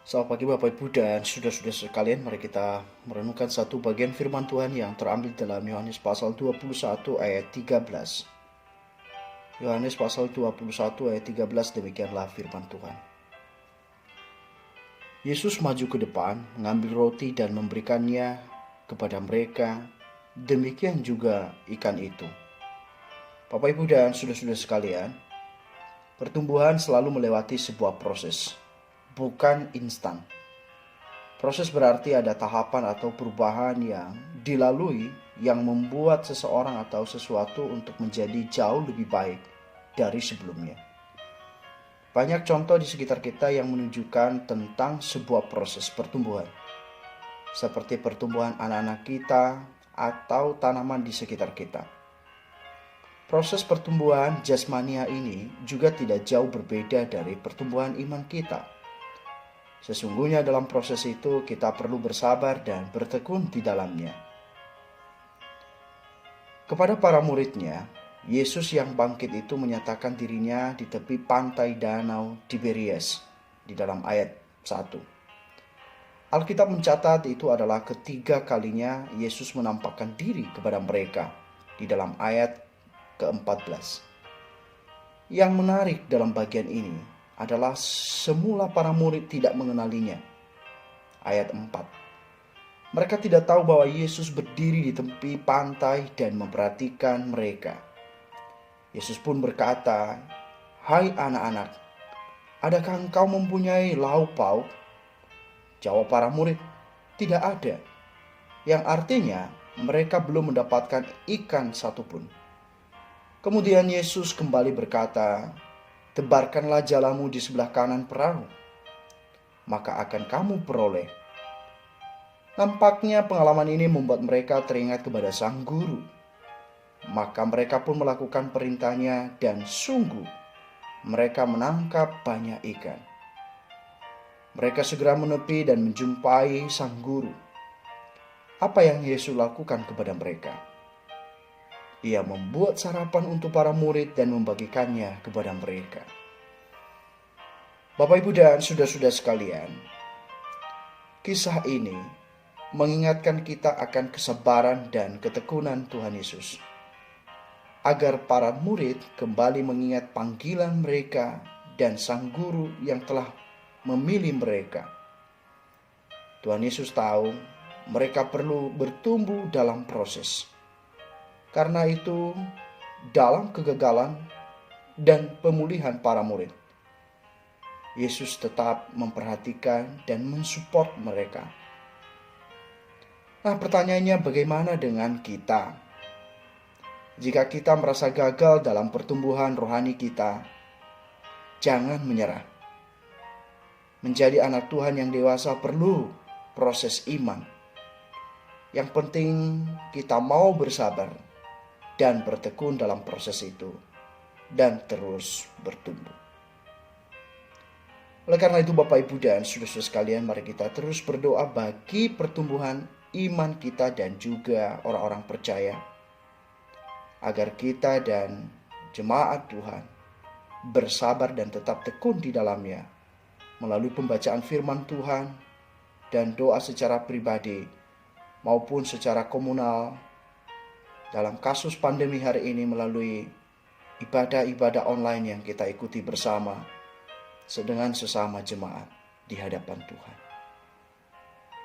Selamat pagi Bapak Ibu dan saudara-saudara sekalian. Mari kita merenungkan satu bagian firman Tuhan yang terambil dalam Yohanes pasal 21 ayat 13. Yohanes pasal 21 ayat 13, demikianlah firman Tuhan. Yesus maju ke depan, mengambil roti dan memberikannya kepada mereka. Demikian juga ikan itu. Bapak Ibu dan saudara-saudara sekalian, pertumbuhan selalu melewati sebuah proses, bukan instan. Proses berarti ada tahapan atau perubahan yang dilalui yang membuat seseorang atau sesuatu untuk menjadi jauh lebih baik dari sebelumnya. Banyak contoh di sekitar kita yang menunjukkan tentang sebuah proses pertumbuhan, seperti pertumbuhan anak-anak kita atau tanaman di sekitar kita. Proses pertumbuhan jasmania ini juga tidak jauh berbeda dari pertumbuhan iman kita. Sesungguhnya dalam proses itu kita perlu bersabar dan bertekun di dalamnya. Kepada para muridnya, Yesus yang bangkit itu menyatakan dirinya di tepi pantai danau Tiberias di dalam ayat 1. Alkitab mencatat itu adalah ketiga kalinya Yesus menampakkan diri kepada mereka di dalam ayat ke-14. Yang menarik dalam bagian ini adalah semula para murid tidak mengenalinya. Ayat 4. Mereka tidak tahu bahwa Yesus berdiri di tepi pantai dan memperhatikan mereka. Yesus pun berkata, "Hai anak-anak, adakah engkau mempunyai lauk pauk?" Jawab para murid, "Tidak ada." Yang artinya mereka belum mendapatkan ikan satupun. Kemudian Yesus kembali berkata, "Tebarkanlah jalamu di sebelah kanan perahu, maka akan kamu peroleh." Nampaknya pengalaman ini membuat mereka teringat kepada sang guru. Maka mereka pun melakukan perintahnya dan sungguh mereka menangkap banyak ikan. Mereka segera menepi dan menjumpai sang guru. Apa yang Yesus lakukan kepada mereka? Ia membuat sarapan untuk para murid dan membagikannya kepada mereka. Bapak, Ibu, dan saudara-saudara sekalian, kisah ini mengingatkan kita akan kesabaran dan ketekunan Tuhan Yesus, agar para murid kembali mengingat panggilan mereka dan sang guru yang telah memilih mereka. Tuhan Yesus tahu mereka perlu bertumbuh dalam proses. Karena itu, dalam kegagalan dan pemulihan para murid, Yesus tetap memperhatikan dan mensupport mereka. Nah, pertanyaannya, bagaimana dengan kita? Jika kita merasa gagal dalam pertumbuhan rohani kita, jangan menyerah. Menjadi anak Tuhan yang dewasa perlu proses iman. Yang penting kita mau bersabar dan bertekun dalam proses itu, dan terus bertumbuh. Oleh karena itu Bapak, Ibu, dan saudara-saudara sekalian, mari kita terus berdoa bagi pertumbuhan iman kita dan juga orang-orang percaya, agar kita dan jemaat Tuhan bersabar dan tetap tekun di dalamnya, melalui pembacaan firman Tuhan dan doa secara pribadi maupun secara komunal. Dalam kasus pandemi hari ini melalui ibadah-ibadah online yang kita ikuti bersama dengan sesama jemaat di hadapan Tuhan.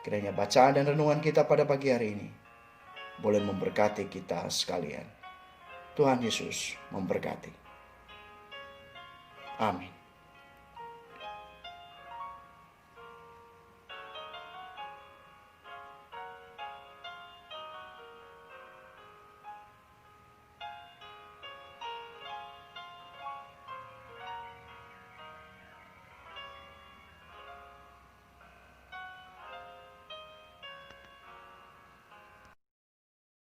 Kiranya bacaan dan renungan kita pada pagi hari ini boleh memberkati kita sekalian. Tuhan Yesus memberkati. Amin.